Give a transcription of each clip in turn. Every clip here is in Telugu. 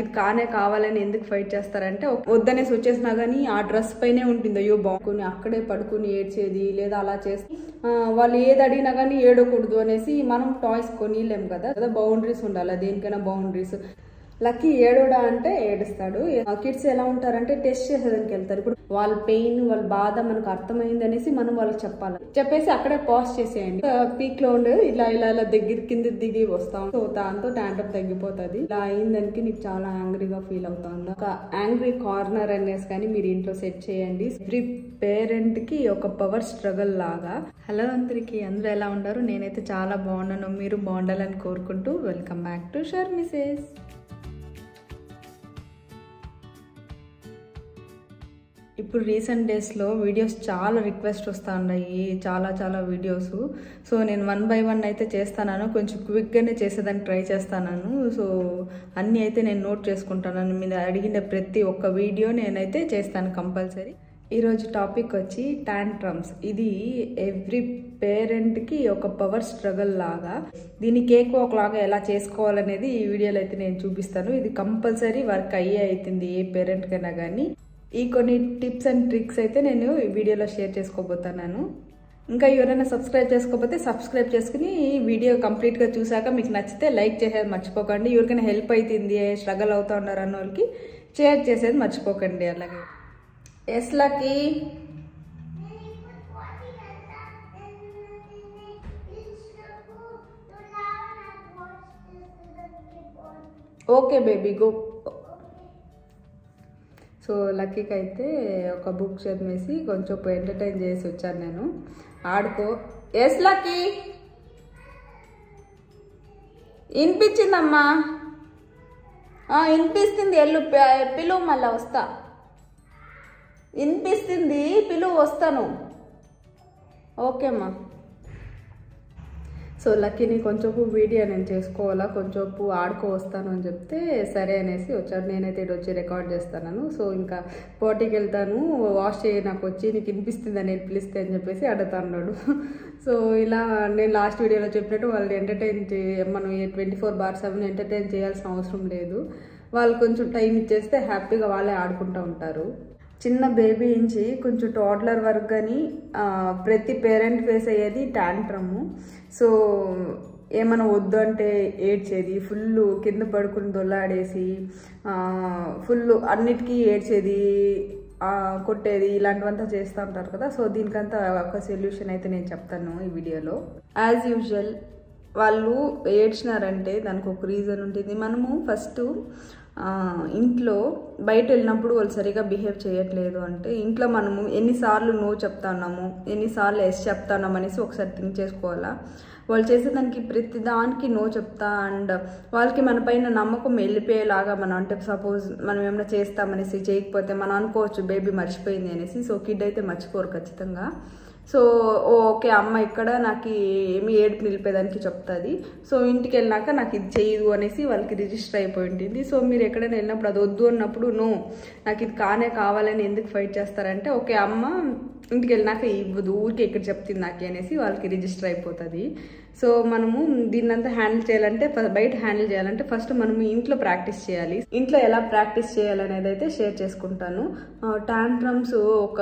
ఇది కానే కావాలని ఎందుకు ఫైట్ చేస్తారంటే వద్దనేసి వచ్చేసినా కానీ ఆ డ్రెస్ పైనే ఉంటుంది, అయ్యో బాగుని అక్కడే పడుకుని ఏడ్చేది లేదా అలా చేసి వాళ్ళు ఏది అడిగినా కానీ ఏడకూడదు అనేసి మనం టాయ్స్ కొనిలేము కదా. బౌండరీస్ ఉండాలి, దేనికైనా బౌండరీస్. లక్కీ ఏడోడా అంటే ఏడుస్తాడు. కిడ్స్ ఎలా ఉంటారంటే టెస్ట్ చేసేదానికి వెళ్తారు. ఇప్పుడు వాళ్ళ పెయిన్ వాళ్ళ బాధ మనకు అర్థమైంది అనేసి మనం వాళ్ళకి చెప్పేసి అక్కడే పాజ్ చేసేయండి. పీక్ లో ఉండే ఇలా ఇలా ఇలా కింద దిగి వస్తాం. సో దాంతో ట్యాంట్రమ్ తగ్గిపోతుంది. ఇలా అయిందానికి నీకు చాలా యాంగ్రీగా ఫీల్ అవుతాను. ఒక యాంగ్రీ కార్నర్ అనేసి కానీ మీరు ఇంట్లో సెట్ చేయండి. ఎవ్రీ పేరెంట్ కి ఒక పవర్ స్ట్రగల్ లాగా. హలో అందరికి, అందరూ ఎలా ఉన్నారు? నేనైతే చాలా బాగున్నాను, మీరు బాగుండాలని కోరుకుంటూ వెల్కమ్ బ్యాక్ టు షర్మిసేస్. ఇప్పుడు రీసెంట్ డేస్లో వీడియోస్ చాలా రిక్వెస్ట్ వస్తూ ఉన్నాయి, చాలా వీడియోస్. సో నేను 1 by 1 అయితే చేస్తాను, కొంచెం క్విక్గానే చేసేదానికి ట్రై చేస్తాను. సో అన్నీ అయితే నేను నోట్ చేసుకుంటాను. మీరు అడిగిన ప్రతి ఒక్క వీడియో నేనైతే చేస్తాను కంపల్సరీ. ఈరోజు టాపిక్ వచ్చి టాంట్రమ్స్. ఇది ఎవ్రీ పేరెంట్కి ఒక పవర్ స్ట్రగల్ లాగా. దీన్ని కేక్ వాక్ లాగా ఎలా చేసుకోవాలనేది ఈ వీడియోలో అయితే నేను చూపిస్తాను. ఇది కంపల్సరీ వర్క్ అవుతుంది ఏ పేరెంట్కైనా కానీ. ఈ కొన్ని టిప్స్ అండ్ ట్రిక్స్ అయితే నేను ఈ వీడియోలో షేర్ చేసుకోబోతున్నాను. ఇంకా ఎవరైనా సబ్స్క్రైబ్ చేసుకోకపోతే సబ్స్క్రైబ్ చేసుకుని ఈ వీడియో కంప్లీట్గా చూసాక మీకు నచ్చితే లైక్ చేసేది మర్చిపోకండి. ఎవరికైనా హెల్ప్ అవుతుంది, స్ట్రగల్ అవుతూ ఉన్నారు అన్న వాళ్ళకి షేర్ చేసేది మర్చిపోకండి. అలాగే yes Lucky, okay baby go. So లక్కీకి అయితే ఒక బుక్ చదివేసి కొంచెం ఎంటర్టైన్ చేసి వచ్చాను నేను. ఆడుకో. ఎస్ లక్కీ, వినిపించిందమ్మా? వినిపిస్తుంది, ఎల్లు పిలువు, మళ్ళా వస్తా. వినిపిస్తుంది, పిలువు, వస్తాను. ఓకేమ్మా. సో లక్కీని కొంచెంపు వీడియో నేను చేసుకోవాలా, కొంచెంపు ఆడుకో వస్తాను అని చెప్తే సరే అనేసి వచ్చాడు. నేనైతే ఇటు వచ్చి రికార్డ్ చేస్తాను. సో ఇంకా పోటీకి వెళ్తాను, వాష్ చేయి నాకు వచ్చి, నీకు వినిపిస్తుంది అని పిలిస్తే అని చెప్పేసి అడుగుతా ఉన్నాడు. సో ఇలా నేను లాస్ట్ వీడియోలో చెప్పినట్టు వాళ్ళు మనం 24/7 ఎంటర్టైన్ చేయాల్సిన అవసరం లేదు. వాళ్ళు కొంచెం టైం ఇచ్చేస్తే హ్యాపీగా వాళ్ళే ఆడుకుంటూ ఉంటారు. చిన్న బేబీ నుంచి కొంచెం టోడ్లర్ వరకు కానీ ప్రతి పేరెంట్ ఫేస్ అయ్యేది టాంట్రమ్. సో ఏమైనా వద్దు అంటే ఏడ్చేది, ఫుల్ కింద పడుకుని దొల్లాడేసి ఫుల్ అన్నిటికీ ఏడ్చేది, కొట్టేది, ఇలాంటివంతా చేస్తూ ఉంటారు కదా. సో దీనికంతా ఒక సొల్యూషన్ అయితే నేను చెప్తాను ఈ వీడియోలో. యాజ్ యూజువల్ వాళ్ళు ఏడ్చినారంటే దానికి ఒక రీజన్ ఉంటుంది. మనము ఫస్ట్ ఇంట్లో బయట వెళ్ళినప్పుడు వాళ్ళు సరిగా బిహేవ్ చేయట్లేదు అంటే ఇంట్లో మనము ఎన్నిసార్లు నో చెప్తున్నాము, ఎన్నిసార్లు ఎస్ చెప్తున్నాము అనేసి ఒకసారి థింక్ చేసుకోవాలా. వాళ్ళు చేసేదానికి ప్రతి దానికి నో చెప్తా అండ్ వాళ్ళకి మన పైన నమ్మకం వెళ్ళిపోయేలాగా మనం, అంటే సపోజ్ మనం ఏమైనా చేస్తామనేసి చేయకపోతే మనం అనుకోవచ్చు బేబీ మర్చిపోయింది అనేసి. సో కిడ్ అయితే మర్చిపోరు ఖచ్చితంగా. సో ఓకే అమ్మ ఇక్కడ నాకు ఏమి ఏడుపు నిలిపేదానికి చెప్తుంది, సో ఇంటికి వెళ్ళినాక నాకు ఇది చేయదు అనేసి వాళ్ళకి రిజిస్టర్ అయిపోయి ఉంటుంది. సో మీరు ఎక్కడైనా వెళ్ళినప్పుడు అది వద్దు అన్నప్పుడు నో నాకు ఇది కానే కావాలని ఎందుకు ఫైట్ చేస్తారంటే ఓకే అమ్మ ఇంటికి వెళ్ళినాక ఇవ్వదు, ఊరికి ఎక్కడ చెప్తుంది నాకు అనేసి వాళ్ళకి రిజిస్టర్ అయిపోతుంది. సో మనము దీన్నంతా హ్యాండిల్ చేయాలంటే, బయట హ్యాండిల్ చేయాలంటే ఫస్ట్ మనము ఇంట్లో ప్రాక్టీస్ చేయాలి. ఇంట్లో ఎలా ప్రాక్టీస్ చేయాలనేది అయితే షేర్ చేసుకుంటాను. టాంట్రమ్స్ ఒక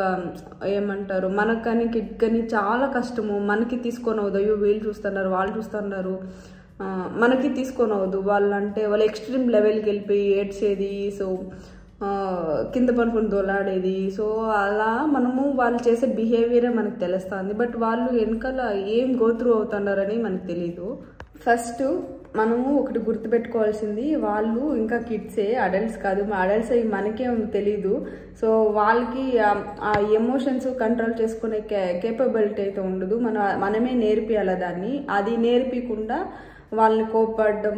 ఏమంటారు మనకు కానీ కిడ్ కానీ చాలా కష్టము. మనకి తీసుకొని అవదు, అయ్యో వీళ్ళు చూస్తున్నారు వాళ్ళు చూస్తున్నారు, మనకి తీసుకొని అవదు. వాళ్ళు ఎక్స్ట్రీమ్ లెవెల్కి వెళ్ళిపోయి ఏడ్చేది, సో కింద పనుకొని దొలాడేది. సో అలా మనము వాళ్ళు చేసే బిహేవియరే మనకు తెలుస్తుంది, బట్ వాళ్ళు వెనకాల ఏం గోత్రూ అవుతున్నారని మనకు తెలీదు. ఫస్ట్ మనము ఒకటి గుర్తుపెట్టుకోవాల్సింది, వాళ్ళు ఇంకా కిడ్సే, అడల్ట్స్ కాదు. అడల్ట్స్ అవి మనకేం తెలీదు. సో వాళ్ళకి ఆ ఎమోషన్స్ కంట్రోల్ చేసుకునే కేపబిలిటీ అయితే ఉండదు. మనమే నేర్పియాలి దాన్ని. అది నేర్పించకుండా వాళ్ళని కోప్పడడం,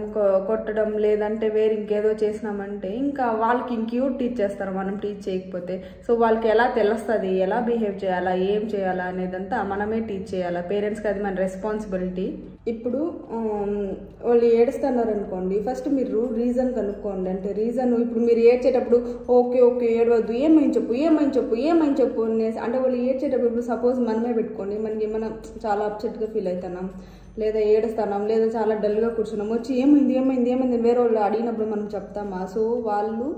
కొట్టడం, లేదంటే వేరే ఇంకేదో చేసినామంటే ఇంకా వాళ్ళకి ఇంకెవరు టీచ్ చేస్తారు మనం టీచ్ చేయకపోతే. సో వాళ్ళకి ఎలా తెలుస్తుంది, ఎలా బిహేవ్ చేయాలా, ఏం చేయాలా అనేదంతా మనమే టీచ్ చేయాలా. పేరెంట్స్కి అది మన రెస్పాన్సిబిలిటీ. ఇప్పుడు వాళ్ళు ఏడుస్తున్నారు అనుకోండి, ఫస్ట్ మీరు రీజన్ కనుక్కోండి. అంటే రీజన్ ఇప్పుడు మీరు ఏడ్చేటప్పుడు ఓకే ఓకే ఏడవద్దు, ఏమైంది చెప్పు అనేసి అంటే వాళ్ళు ఏడ్చేటప్పుడు ఇప్పుడు సపోజ్ మనమే పెట్టుకోండి, మనకి ఏమైనా చాలా అప్సెట్గా ఫీల్ అవుతున్నాం, లేదా ఏడుస్తున్నాం, లేదా చాలా డల్గా కూర్చున్నాం, వచ్చి ఏమైంది వేరే వాళ్ళు అడిగినప్పుడు మనం చెప్తామా? సో వాళ్ళు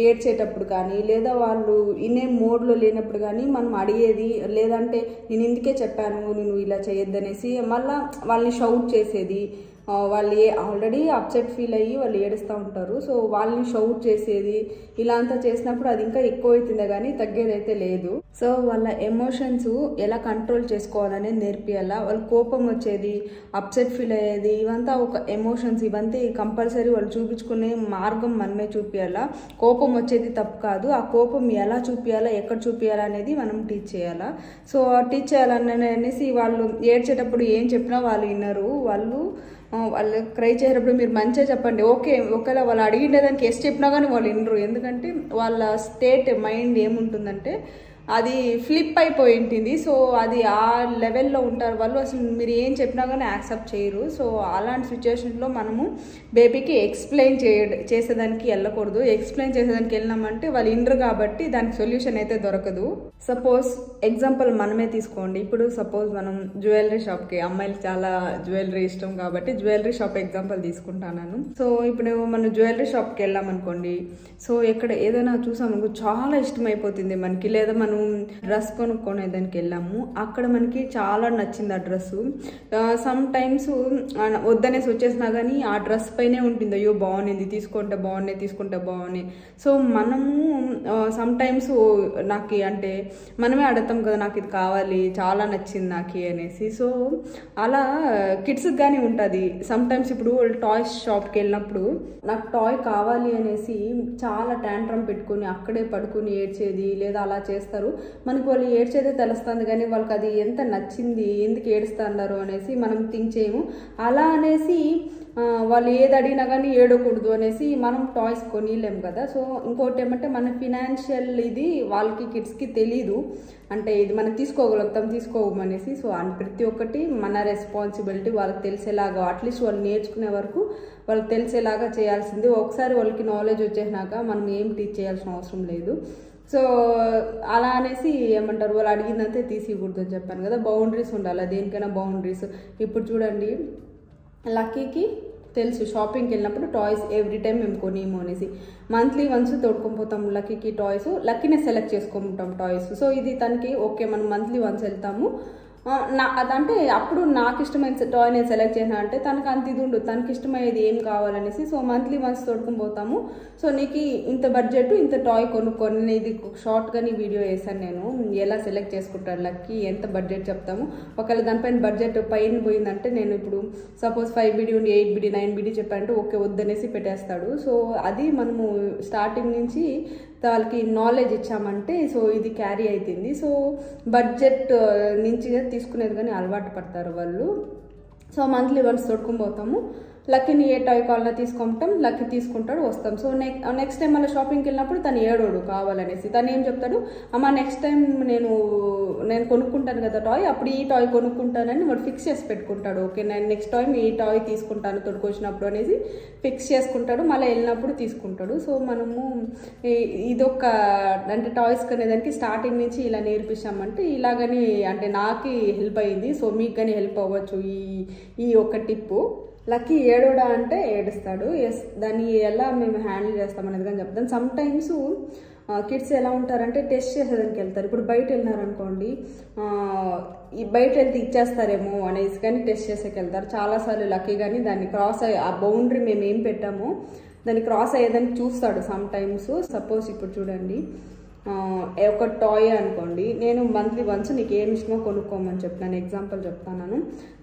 ఏడ్చేటప్పుడు కానీ లేదా వాళ్ళు ఇనే మోడ్లో లేనప్పుడు కానీ మనం అడిగేది, లేదంటే నేను ఇందుకే చెప్పాను నేను ఇలా చేయొద్దనేసి మళ్ళీ వాళ్ళని షౌట్ చేసేది, వాళ్ళు ఆల్రెడీ అప్సెట్ ఫీల్ అయ్యి వాళ్ళు ఏడుస్తూ ఉంటారు. సో వాళ్ళని షౌట్ చేసేది ఇలా అంతా చేసినప్పుడు అది ఇంకా ఎక్కువ అవుతుందే కానీ తగ్గేదైతే లేదు. సో వాళ్ళ ఎమోషన్స్ ఎలా కంట్రోల్ చేసుకోవాలనే నేర్పియాలా. వాళ్ళు కోపం వచ్చేది, అప్సెట్ ఫీల్ అయ్యేది, ఇవంతా ఒక ఎమోషన్స్, ఇవంతా కంపల్సరీ వాళ్ళు చూపించుకునే మార్గం మనమే చూపించాలా. కోపం వచ్చేది తప్పు కాదు, ఆ కోపం ఎలా చూపించాలా, ఎక్కడ చూపించాలా అనేది మనం టీచ్ చేయాలా. సో టీచ్ చేయాలనేసి వాళ్ళు ఏడ్చేటప్పుడు ఏం చెప్పినా వాళ్ళు వినరు. వాళ్ళు క్రై చేసేటప్పుడు మీరు మంచిగా చెప్పండి, ఓకే ఒకవేళ వాళ్ళు అడిగిండే దానికి ఎస్ చెప్పినా కానీ వాళ్ళు వినరు. ఎందుకంటే వాళ్ళ స్టేట్ మైండ్ ఏముంటుందంటే అది ఫ్లిప్ అయిపోయి ఉంటుంది. సో అది ఆ లెవెల్లో ఉంటారు వాళ్ళు, అసలు మీరు ఏం చెప్పినా కానీ యాక్సెప్ట్ చేయరు. సో అలాంటి సిచ్యువేషన్లో మనము బేబీకి ఎక్స్ప్లెయిన్ చేసేదానికి వెళ్ళకూడదు. ఎక్స్ప్లెయిన్ చేసేదానికి వెళ్ళినామంటే వాళ్ళు వినరు కాబట్టి దానికి సొల్యూషన్ అయితే దొరకదు. సపోజ్ ఎగ్జాంపుల్ మనమే తీసుకోండి. ఇప్పుడు సపోజ్ మనం జ్యువెలరీ షాప్కి, అమ్మాయిలు చాలా జ్యువెలరీ ఇష్టం కాబట్టి జ్యువెలరీ షాప్ ఎగ్జాంపుల్ తీసుకుంటాను. సో ఇప్పుడు మనం జ్యువెలరీ షాప్కి వెళ్ళామనుకోండి, సో ఎక్కడ ఏదైనా చూసామనుకో చాలా ఇష్టం అయిపోతుంది మనకి, లేదా మనం డ్రెస్ కొనుక్కొనే దానికి వెళ్ళాము, అక్కడ మనకి చాలా నచ్చింది ఆ డ్రెస్సు. సమ్ టైమ్స్ వద్దనేసి వచ్చేసినా కానీ ఆ డ్రెస్ పైనే ఉంటుంది, అయ్యో బాగుంది తీసుకుంటే బాగున్నాయి. సో మనము సమ్ టైమ్స్ నాకు అంటే మనమే అడుగుతాం కదా, నాకు ఇది కావాలి, చాలా నచ్చింది నాకు అనేసి. సో అలా కిడ్స్కి కానీ ఉంటుంది. సమ్ టైమ్స్ ఇప్పుడు టాయ్స్ షాప్కి వెళ్ళినప్పుడు నాకు టాయ్ కావాలి అనేసి చాలా ట్యాంట్రమ్ పెట్టుకుని అక్కడే పడుకుని ఏడ్చేది, లేదా అలా చేస్తారు. మనకు వాళ్ళు ఏడ్చేదే తెలుస్తుంది కానీ వాళ్ళకి అది ఎంత నచ్చింది, ఎందుకు ఏడుస్తున్నారు అనేసి మనం థింక్ చేయము. అలా అనేసి వాళ్ళు ఏది అడిగినా కానీ ఏడకూడదు అనేసి మనం టాయ్స్ కొనిలేము కదా. సో ఇంకోటి ఏమంటే మన ఫినాన్షియల్ ఇది వాళ్ళకి కిడ్స్కి తెలీదు, అంటే ఇది మనం తీసుకోమనేసి. సో ప్రతి ఒక్కటి మన రెస్పాన్సిబిలిటీ వాళ్ళకి తెలిసేలాగా, అట్లీస్ట్ వాళ్ళు నేర్చుకునే వరకు వాళ్ళకి తెలిసేలాగా చేయాల్సింది. ఒకసారి వాళ్ళకి నాలెడ్జ్ వచ్చేసినాక మనం ఏం టీచ్ చేయాల్సిన అవసరం లేదు. సో అలా అనేసి ఏమంటారు, వాళ్ళు అడిగిందంతే తీసికూడదు అని చెప్పాను కదా. బౌండరీస్ ఉండాలి, దేనికైనా బౌండరీస్. ఇప్పుడు చూడండి, లక్కీకి తెలుసు షాపింగ్కి వెళ్ళినప్పుడు టాయ్స్ ఎవ్రీ టైం మేము కొనిము అనేసి, మంత్లీ వన్స్ తోడుకొని పోతాం లక్కీకి టాయ్స్, లక్కీనే సెలెక్ట్ చేసుకుంటాం టాయ్స్. సో ఇది తనకి ఓకే, మనం మంత్లీ వన్స్ వెళ్తాము, అదంటే అప్పుడు నాకు ఇష్టమైన టాయ్ నేను సెలెక్ట్ చేసిన అంటే తనకు అంత ఇది ఉండదు, తనకి ఇష్టమయ్యేది ఏం కావాలనేసి. సో మంత్లీ వన్స్ తోడుకొని పోతాము. సో నీకు ఇంత బడ్జెట్ ఇంత టాయ్ కొనుక్కొని, నేను ఇది షార్ట్గాని వీడియో వేసాను నేను, ఎలా సెలెక్ట్ చేసుకుంటాను లక్కీ, ఎంత బడ్జెట్ చెప్తాము. ఒకవేళ దానిపైన బడ్జెట్ పైన పోయిందంటే నేను ఇప్పుడు సపోజ్ 5BD ఉండి 8BD 9BD చెప్పానంటే ఓకే వద్దనేసి పెట్టేస్తాడు. సో అది మనము స్టార్టింగ్ నుంచి వాళ్ళకి నాలెడ్జ్ ఇచ్చామంటే సో ఇది క్యారీ అవుతుంది. సో బడ్జెట్ నుంచి తీసుకునేది కానీ అలవాటు పడతారు వాళ్ళు. సో మంత్లీ వన్స్ తోడుకొని పోతాము, లక్కీని ఏ టాయ్ కావాలన్నా తీసుకుంటాం, లక్కీ తీసుకుంటాడు, వస్తాం. సో నెక్స్ట్ టైం మళ్ళీ షాపింగ్కి వెళ్ళినప్పుడు తను ఏడోడు కావాలనేసి, తను ఏం చెప్తాడు, అమ్మ నెక్స్ట్ టైం నేను కొనుక్కుంటాను కదా టాయ్, అప్పుడు ఈ టాయ్ కొనుక్కుంటానని వాడు ఫిక్స్ చేసి పెట్టుకుంటాడు. ఓకే నేను నెక్స్ట్ టైం ఈ టాయ్ తీసుకుంటాను తొడుకొచ్చినప్పుడు అనేసి ఫిక్స్ చేసుకుంటాడు, మళ్ళీ వెళ్ళినప్పుడు తీసుకుంటాడు. సో మనము ఇదొక అంటే టాయ్స్ కొనేదానికి స్టార్టింగ్ నుంచి ఇలా నేర్పించామంటే ఇలాగని అంటే నాకు హెల్ప్ అయ్యింది. సో మీకు కానీ హెల్ప్ అవ్వచ్చు ఈ ఒక టిప్పు. లక్కీ ఏడోడా అంటే ఏడుస్తాడు, ఎస్ దాన్ని ఎలా మేము హ్యాండిల్ చేస్తాం అనేది కానీ చెప్తాను. సమ్ టైమ్స్ కిడ్స్ ఎలా ఉంటారంటే టెస్ట్ చేసేదానికి వెళ్తారు. ఇప్పుడు బయట వెళ్ళినారనుకోండి, బయట వెళ్తే ఇచ్చేస్తారేమో అనేసి కానీ టెస్ట్ చేసేకి వెళ్తారు. చాలాసార్లు లక్కీ కానీ దాన్ని క్రాస్ అయ్యి ఆ బౌండరీ మేము ఏం పెట్టామో దాన్ని క్రాస్ అయ్యేదానికి చూస్తాడు సమ్ టైమ్స్. సపోజ్ ఇప్పుడు చూడండి, ఒక టాయ్ అనుకోండి, నేను మంత్లీ వన్స్ నీకు ఏమి ఇష్టమో కొనుక్కోమని చెప్తాను, ఎగ్జాంపుల్ చెప్తాను.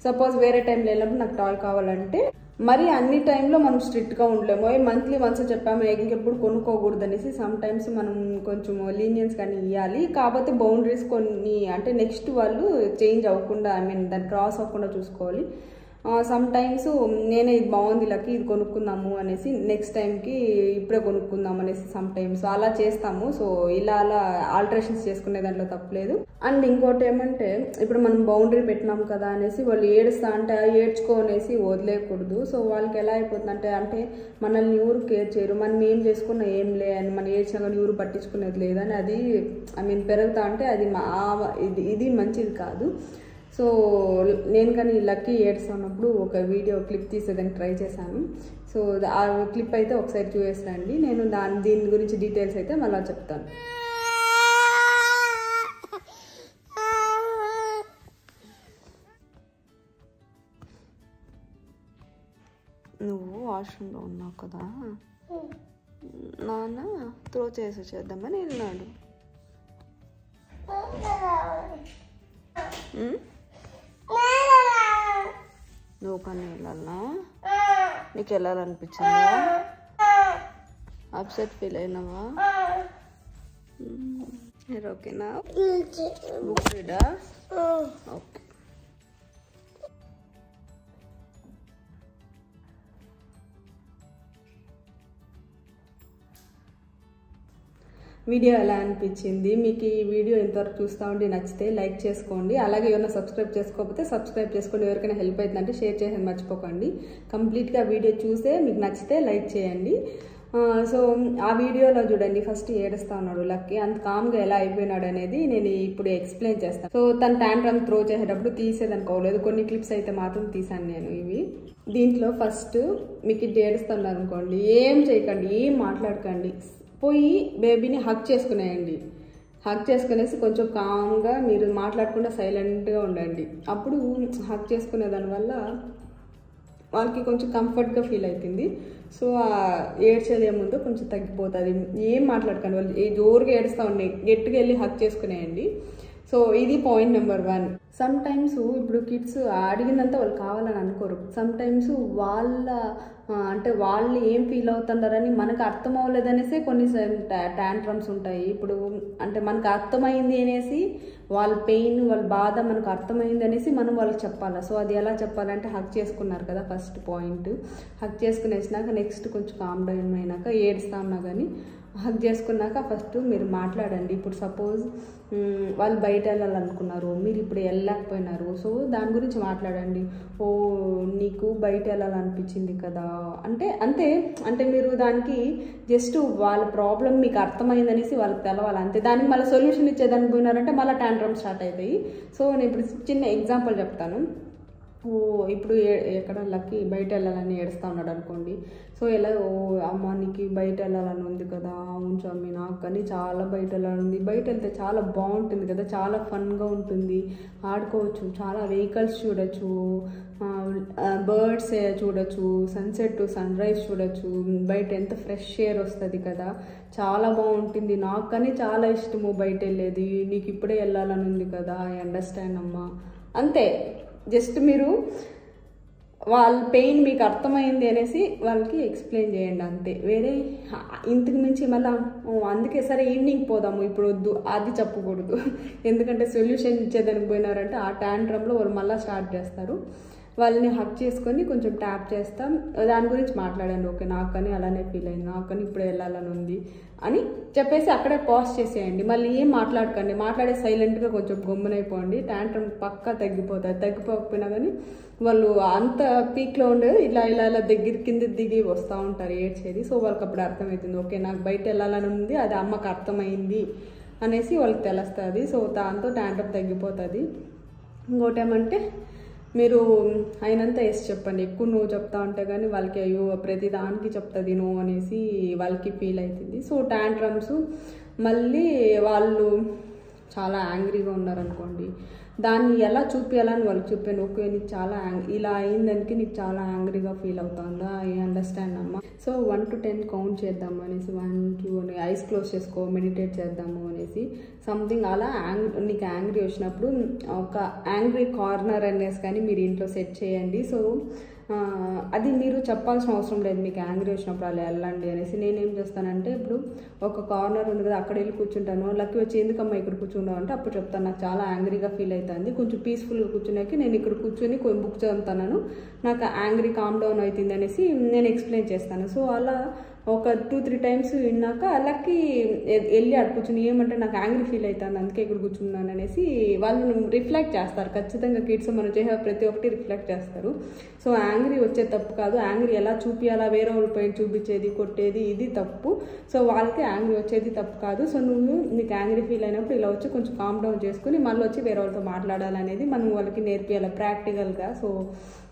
సపోజ్ వేరే టైంలో వెళ్ళినప్పుడు నాకు టాయ్ కావాలంటే మరి అన్ని టైంలో మనం స్ట్రిక్ట్గా ఉండలేము, మంత్లీ వన్స్ చెప్పాము ఇంకెప్పుడు కొనుక్కోకూడదు అనేసి సమ్ టైమ్స్ మనం కొంచెం లీనియన్స్ కానీ ఇవ్వాలి. కాకపోతే బౌండరీస్ కొన్ని అంటే నెక్స్ట్ వాళ్ళు చేంజ్ అవ్వకుండా దాన్ని క్రాస్ అవ్వకుండా చూసుకోవాలి. సమ్ టైమ్స్ నేనే ఇది బాగుంది లక్కీ ఇది కొనుక్కుందాము అనేసి నెక్స్ట్ టైంకి ఇప్పుడే కొనుక్కుందాం అనేసి సమ్ టైమ్స్ అలా చేస్తాము. సో ఇలా అలా ఆల్టరేషన్స్ చేసుకునే దాంట్లో తప్పలేదు. అండ్ ఇంకోటి ఏమంటే ఇప్పుడు మనం బౌండరీ పెట్టినాం కదా అనేసి వాళ్ళు ఏడుస్తా అంటే ఏడ్చుకోనేసి వదిలేయకూడదు. సో వాళ్ళకి ఎలా అయిపోతుందంటే అంటే మనల్ని ఎవరు కేర్ చేయరు, మనం ఏం చేసుకున్నా ఏం లే అని మనం ఏడ్చినా కానీ ఎవరు పట్టించుకునేది లేదని అది పెరుగుతా అంటే అది ఇది మంచిది కాదు. సో నేను కానీ లక్కీ ఏడుస్తున్నప్పుడు ఒక వీడియో క్లిప్ తీసేదానికి ట్రై చేశాను. సో ఆ క్లిప్ అయితే ఒకసారి చూసేసండి. నేను దీని గురించి డీటెయిల్స్ అయితే మళ్ళీ చెప్తాను. నువ్వు వాష్రూమ్లో ఉన్నావు కదా, నాన్న త్రో చేసి వచ్చేద్దామని వెళ్ళినాడు. నువ్వు కానీ వెళ్ళాలనా? నీకు వెళ్ళాలనిపించిందా? Upset feel అయినావా? ఓకేనా? బుక్ రీడా? ఓకే. వీడియో ఎలా అనిపించింది మీకు? ఈ వీడియో ఎంతవరకు చూస్తూ ఉండి నచ్చితే లైక్ చేసుకోండి. అలాగే ఏమైనా సబ్స్క్రైబ్ చేసుకోకపోతే సబ్స్క్రైబ్ చేసుకోండి. ఎవరికైనా హెల్ప్ అవుతుందంటే షేర్ చేసేది మర్చిపోకండి. కంప్లీట్గా వీడియో చూసే మీకు నచ్చితే లైక్ చేయండి. సో ఆ వీడియోలో చూడండి, ఫస్ట్ ఏడుస్తా ఉన్నాడు లక్కీ. అంత కామ్గా ఎలా అయిపోయినాడు అనేది నేను ఇప్పుడు ఎక్స్ప్లెయిన్ చేస్తాను. సో తన ట్యాంట్రమ్ త్రో చేసేటప్పుడు తీసేదనుకోలేదు, కొన్ని క్లిప్స్ అయితే మాత్రం తీసాను నేను. ఇవి దీంట్లో ఫస్ట్ మీకు ఇది ఏడుస్తున్నారు అనుకోండి, ఏం చేయకండి, ఏం మాట్లాడకండి, పోయి బేబీని హగ్ చేసుకునేయండి. హగ్ చేసుకునేసి కొంచెం కామ్గా మీరు మాట్లాడకుండా సైలెంట్గా ఉండండి. అప్పుడు హగ్ చేసుకునే దానివల్ల వాళ్ళకి కొంచెం కంఫర్ట్గా ఫీల్ అవుతుంది. సో ఏడ్చేది ఏముందో కొంచెం తగ్గిపోతుంది. ఏం మాట్లాడకండి, వాళ్ళు జోరుగా ఏడుస్తూ ఉండి గట్టిగా వెళ్ళి హగ్ చేసుకునేయండి. సో ఇది పాయింట్ నెంబర్ 1. సమ్ టైమ్స్ ఇప్పుడు కిడ్స్ అడిగినంత వాళ్ళు కావాలని అనుకోరు. సమ్ టైమ్స్ అంటే వాళ్ళు ఏం ఫీల్ అవుతున్నారని మనకు అర్థం అవ్వలేదనేసి కొన్ని ట్యాంట్రమ్స్ ఉంటాయి. ఇప్పుడు అంటే మనకు అర్థమైంది అనేసి వాళ్ళ పెయిన్ వాళ్ళ బాధ మనకు అర్థమైంది అనేసి మనం వాళ్ళకి చెప్పాలి. సో అది ఎలా చెప్పాలంటే హగ్ చేసుకున్నారు కదా ఫస్ట్ పాయింట్, హగ్ చేసుకునేసినాక నెక్స్ట్ కొంచెం కామ్ డౌన్ అయినాక ఏడుస్తా ఉన్నా కానీ హగ్ చేసుకున్నాక ఫస్ట్ మీరు మాట్లాడండి. ఇప్పుడు సపోజ్ వాళ్ళు బయట వెళ్ళాలనుకున్నారు, మీరు ఇప్పుడు వెళ్ళలేకపోయినారు, సో దాని గురించి మాట్లాడండి. ఓ నీకు బయట వెళ్ళాలనిపించింది కదా అంటే అంతే. అంటే మీరు దానికి జస్ట్ వాళ్ళ ప్రాబ్లం మీకు అర్థమైందనేసి వాళ్ళకి తెలవాలి అంతే. దానికి మళ్ళీ సొల్యూషన్ ఇచ్చేదానికి పోయినారంటే మళ్ళీ ట్యాంట్రమ్ స్టార్ట్ అవుతాయి. సో నేను ఇప్పుడు చిన్న ఎగ్జాంపుల్ చెప్తాను. ఇప్పుడు ఎక్కడ లక్కీ బయట వెళ్ళాలని ఏడుస్తూ ఉన్నాడు అనుకోండి. సో ఎలా అమ్మ నీకు బయట వెళ్ళాలని ఉంది కదా, అవును చమ్మి నాకు కానీ చాలా బయట వెళ్ళాలని ఉంది, బయట వెళ్తే చాలా బాగుంటుంది కదా, చాలా ఫన్గా ఉంటుంది, ఆడుకోవచ్చు, చాలా వెహికల్స్ చూడొచ్చు, బర్డ్స్ చూడొచ్చు, సన్సెట్ సన్ రైజ్ చూడొచ్చు, బయట ఎంత ఫ్రెష్ ఎయిర్ వస్తుంది కదా, చాలా బాగుంటుంది, నాకు కానీ చాలా ఇష్టము బయట వెళ్ళేది, నీకు ఇప్పుడే వెళ్ళాలని ఉంది కదా, ఐ అండర్స్టాండ్ అమ్మా అంతే. జస్ట్ మీరు వాళ్ళ పెయిన్ మీకు అర్థమైంది అనేసి వాళ్ళకి ఎక్స్ప్లెయిన్ చేయండి అంతే. వేరే ఇంతకు మించి మళ్ళీ అందుకే సరే ఈవినింగ్ పోదాము ఇప్పుడు వద్దు అది చెప్పకూడదు. ఎందుకంటే సొల్యూషన్ ఇచ్చేదానికి పోయినారంటే ఆ ట్యాంట్రమ్లో వాళ్ళు మళ్ళీ స్టార్ట్ చేస్తారు. వాళ్ళని హక్ చేసుకొని కొంచెం ట్యాప్ చేస్తాం, దాని గురించి మాట్లాడండి. ఓకే నాకు కానీ అలానే ఫీల్ అయింది, నాకు కానీ ఇప్పుడు వెళ్ళాలని ఉంది అని చెప్పేసి అక్కడే పాజ్ చేసేయండి. మళ్ళీ ఏం మాట్లాడకండి, మాట్లాడే సైలెంట్గా కొంచెం గమ్మునైపోండి. ట్యాంట్రమ్ పక్కా తగ్గిపోతుంది. తగ్గిపోకపోయినా కానీ వాళ్ళు అంత పీక్లో ఉండే ఇలా ఇలా ఇలా కింద దిగి వస్తూ ఉంటారు ఏడ్చేది. సో వాళ్ళకి అప్పుడు అర్థమవుతుంది, ఓకే నాకు బయట వెళ్ళాలని ఉంది, అది అమ్మకు అర్థమైంది అనేసి వాళ్ళకి తెలుస్తుంది. సో దాంతో ట్యాంట్రమ్ తగ్గిపోతుంది. ఇంకోటి ఏమంటే మీరు అయినంత ఎస్ చెప్పండి. ఎక్కువ నువ్వు చెప్తా ఉంటే కానీ వాళ్ళకి అయ్యో ప్రతి దానికి చెప్తుంది నువ్వు అనేసి వాళ్ళకి ఫీల్ అవుతుంది. సో ట్యాంట్రమ్స్ మళ్ళీ వాళ్ళు చాలా యాంగ్రీగా ఉన్నారనుకోండి, దాన్ని ఎలా చూపించాలని వాళ్ళకి చెప్పాను. ఓకే నీకు చాలా ఇలా అయిందానికి నీకు చాలా యాంగ్రీగా ఫీల్ అవుతుందా, ఐ అండర్స్టాండ్ అమ్మా. సో 1 to 10 కౌంట్ చేద్దాము అనేసి 1 2 అని ఐస్ క్లోజ్ చేసుకో, మెడిటేట్ చేద్దాము అనేసి సంథింగ్ అలా నీకు యాంగ్రీ వచ్చినప్పుడు ఒక యాంగ్రీ కార్నర్ అనేసి కానీ మీరు ఇంట్లో సెట్ చేయండి. సో అది మీరు చెప్పాల్సిన అవసరం లేదు, మీకు యాంగ్రీ వచ్చినప్పుడు అలా వెళ్ళండి అనేసి. నేనేం చేస్తానంటే ఇప్పుడు ఒక కార్నర్ ఉంది కదా, అక్కడ వెళ్ళి కూర్చుంటాను. లక్కీ వచ్చి ఎందుకమ్మా ఇక్కడ కూర్చున్నావు అంటే అప్పుడు చెప్తాను, నాకు చాలా యాంగ్రీగా ఫీల్ అవుతుంది, కొంచెం పీస్ఫుల్గా కూర్చున్నాక నేను ఇక్కడ కూర్చొని కొంచెం బుక్ చదువుతాను, నాకు యాంగ్రీ కామ్ డౌన్ అవుతుంది అనేసి నేను ఎక్స్ప్లెయిన్ చేస్తాను. సో అలా ఒక 2-3 టైమ్స్ విన్నాక లక్కీ వెళ్ళి అక్కడ కూర్చుని ఏమంటే నాకు యాంగ్రీ ఫీల్ అవుతుంది అందుకే ఇక్కడ కూర్చున్నాను అనేసి వాళ్ళు రిఫ్లెక్ట్ చేస్తారు. ఖచ్చితంగా కిడ్స్ మనం చేసే ప్రతి ఒక్కటి రిఫ్లెక్ట్ చేస్తారు. సో యాంగ్రీ వచ్చే తప్పు కాదు, యాంగ్రీ ఎలా చూపించాలా, వేరే వాళ్ళ పైన చూపించేది కొట్టేది ఇది తప్పు. సో వాళ్ళకి యాంగ్రీ వచ్చేది తప్పు కాదు. సో నీకు యాంగ్రీ ఫీల్ అయినప్పుడు ఇలా వచ్చి కొంచెం కామ్ డౌన్ చేసుకుని మళ్ళీ వచ్చి వేరే వాళ్ళతో మాట్లాడాలనేది మనం వాళ్ళకి నేర్పియాలి ప్రాక్టికల్గా. సో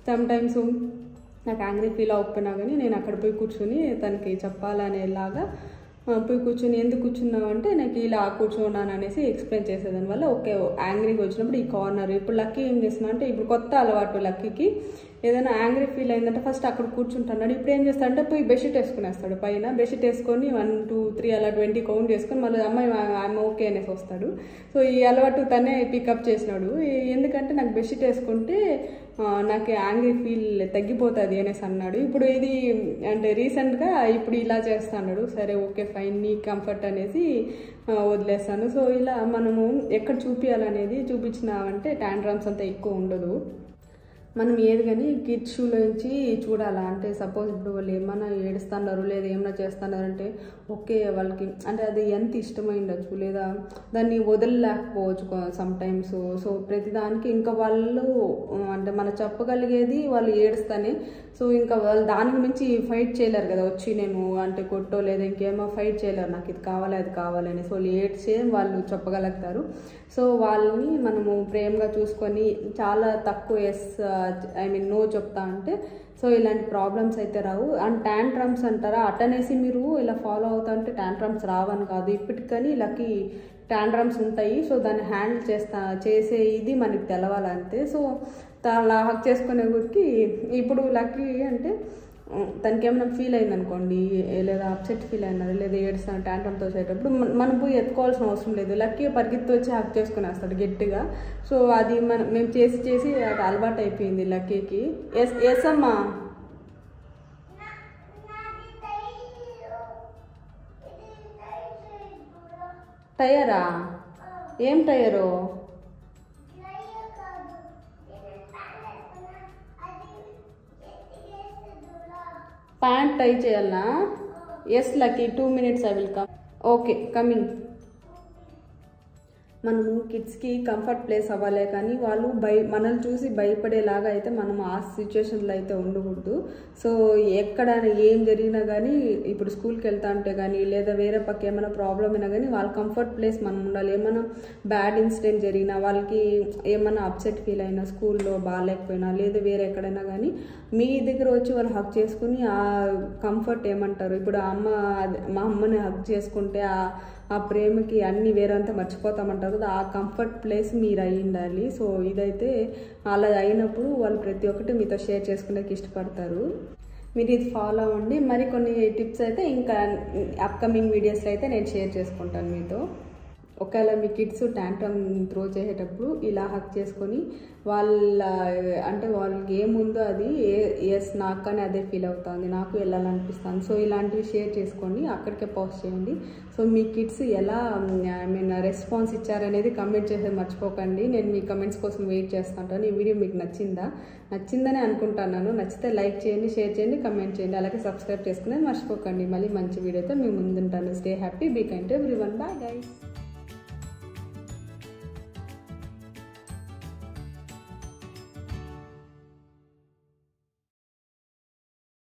సమ్టైమ్స్ నాకు యాంగ్రీ ఫీల్ అవ్వకపోయినా కానీ నేను అక్కడ పోయి కూర్చొని తనకి చెప్పాలనేలాగా పోయి కూర్చొని ఎందుకు కూర్చున్నావు అంటే నాకు ఇలా కూర్చున్నాను అనేసి ఎక్స్ప్లెయిన్ చేసేదాని వల్ల ఓకే యాంగ్రీకి వచ్చినప్పుడు ఈ కార్నర్. ఇప్పుడు లక్కీ ఏం చేస్తున్నా అంటే ఇప్పుడు కొత్త అలవాటు లక్కీకి, ఏదైనా యాంగ్రీ ఫీల్ అయిందంటే ఫస్ట్ అక్కడ కూర్చుంటున్నాడు. ఇప్పుడు ఏం చేస్తాడంటే పోయి బెడ్షీట్ వేసుకునేస్తాడు, పైన బెడ్షీట్ వేసుకొని 1, 2, 3 అలా 20 కౌంట్ చేసుకొని మళ్ళీ అమ్మాయి ఆమె ఓకే అనేసి వస్తాడు. సో ఈ అలవాటు తనే పికప్ చేసినాడు. ఎందుకంటే నాకు బెడ్షీట్ వేసుకుంటే నాకు యాంగ్రీ ఫీల్ తగ్గిపోతుంది అనేసి అన్నాడు. ఇప్పుడు ఇది అంటే రీసెంట్గా ఇప్పుడు ఇలా చేస్తున్నాడు. సరే ఓకే ఫైన్ నీ కంఫర్ట్ అనేసి వదిలేస్తాను. సో ఇలా మనము ఎక్కడ చూపించాలనేది చూపించినామంటే టాంట్రమ్స్ అంతా ఎక్కువ ఉండదు. మనం ఏది కానీ కిడ్స్ షూలోంచి చూడాలా అంటే సపోజ్ ఇప్పుడు వాళ్ళు ఏమైనా ఏడుస్తున్నారు లేదా ఏమైనా చేస్తున్నారు అంటే ఓకే వాళ్ళకి అంటే అది ఎంత ఇష్టమై ఉండొచ్చు లేదా దాన్ని వదలలేకపోవచ్చు సమ్టైమ్స్. సో ప్రతిదానికి ఇంకా వాళ్ళు అంటే మనం చెప్పగలిగేది వాళ్ళు ఏడుస్తానే. సో ఇంకా వాళ్ళు దానికి మించి ఫైట్ చేయలేరు కదా, వచ్చి నేను అంటే కొట్టో లేదా ఇంకేమో ఫైట్ చేయలేరు, నాకు ఇది కావాలి అది కావాలని. సో వాళ్ళు ఏడ్చే వాళ్ళు చెప్పగలుగుతారు. సో వాళ్ళని మనము ప్రేమగా చూసుకొని చాలా తక్కువ నో చెప్తా అంటే సో ఇలాంటి ప్రాబ్లమ్స్ అయితే రావు. అండ్ టాంట్రమ్స్ అంటారా అటనేసి మీరు ఇలా ఫాలో అవుతా అంటే టాంట్రమ్స్ రావని కాదు, ఇప్పటికని లక్కీ టాంట్రమ్స్ ఉంటాయి. సో దాన్ని హ్యాండిల్ చేసే ఇది మనకి తెలవాలంతే. సో అలా హక్ చేసుకునే గురికి ఇప్పుడు లక్కీ అంటే తనకి ఏమైనా ఫీల్ అయింది అనుకోండి లేదా అప్సెట్ ఫీల్ అయినది లేదా ఏడుస్తాను టాంట్రమ్తో వచ్చేటప్పుడు మనం పోయి ఎత్తుకోవాల్సిన అవసరం లేదు, లక్కీ పరిగెత్తి వచ్చి హక్ చేసుకునేస్తాడు గట్టిగా. సో అది మేము చేసి అది అలవాటు అయిపోయింది లక్కీకి. ఎస్ అమ్మా టయరా ఏం టయరు ప్యాంట్ టై చేయాలనా? Yes Lucky 2 minutes I will come. Okay coming. మనము కిడ్స్కి కంఫర్ట్ ప్లేస్ అవ్వాలే కానీ వాళ్ళు మనల్ని చూసి భయపడేలాగా అయితే మనం ఆ సిచ్యువేషన్లో అయితే ఉండకూడదు. సో ఎక్కడ ఏం జరిగినా కానీ ఇప్పుడు స్కూల్కి వెళ్తా ఉంటే కానీ లేదా వేరే పక్క ఏమైనా ప్రాబ్లం అయినా కానీ వాళ్ళ కంఫర్ట్ ప్లేస్ మనం ఉండాలి. ఏమైనా బ్యాడ్ ఇన్సిడెంట్ జరిగినా వాళ్ళకి ఏమైనా అప్సెట్ ఫీల్ అయినా స్కూల్లో బాగాలేకపోయినా లేదా వేరే ఎక్కడైనా కానీ మీ దగ్గర వచ్చి వాళ్ళు హక్ చేసుకుని ఆ కంఫర్ట్ ఏమంటారు ఇప్పుడు మా అమ్మని హక్ చేసుకుంటే ఆ ప్రేమకి అన్ని వేరంతా మర్చిపోతామంటారు కదా, ఆ కంఫర్ట్ ప్లేస్ మీరు అయి ఉండాలి. సో ఇదైతే అలా అయినప్పుడు వాళ్ళు ప్రతి ఒక్కటి మీతో షేర్ చేసుకునేకి ఇష్టపడతారు. మీరు ఇది ఫాలో అవ్వండి. మరికొన్ని టిప్స్ అయితే ఇంకా అప్కమింగ్ వీడియోస్లో అయితే నేను షేర్ చేసుకుంటాను మీతో. ఒకవేళ మీ కిడ్స్ టాంట్రమ్ త్రో చేసేటప్పుడు ఇలా హక్ చేసుకొని వాళ్ళకి ఏముందో అది ఎస్ నాకు కానీ అదే ఫీల్ అవుతుంది, నాకు వెళ్ళాలనిపిస్తుంది. సో ఇలాంటివి షేర్ చేసుకోండి, అక్కడికే పోస్ట్ చేయండి. సో మీ కిడ్స్ ఎలా రెస్పాన్స్ ఇచ్చారనేది కమెంట్ చేసేది మర్చిపోకండి. నేను మీ కమెంట్స్ కోసం వెయిట్ చేస్తుంటాను. ఈ వీడియో మీకు నచ్చిందని అనుకుంటున్నాను. నచ్చితే లైక్ చేయండి, షేర్ చేయండి, కమెంట్ చేయండి, అలాగే సబ్స్క్రైబ్ చేసుకునేది మర్చిపోకండి. మళ్ళీ మంచి వీడియోతో మీ ముందుంటాను. Stay happy, be kind to everyone. Bye guys.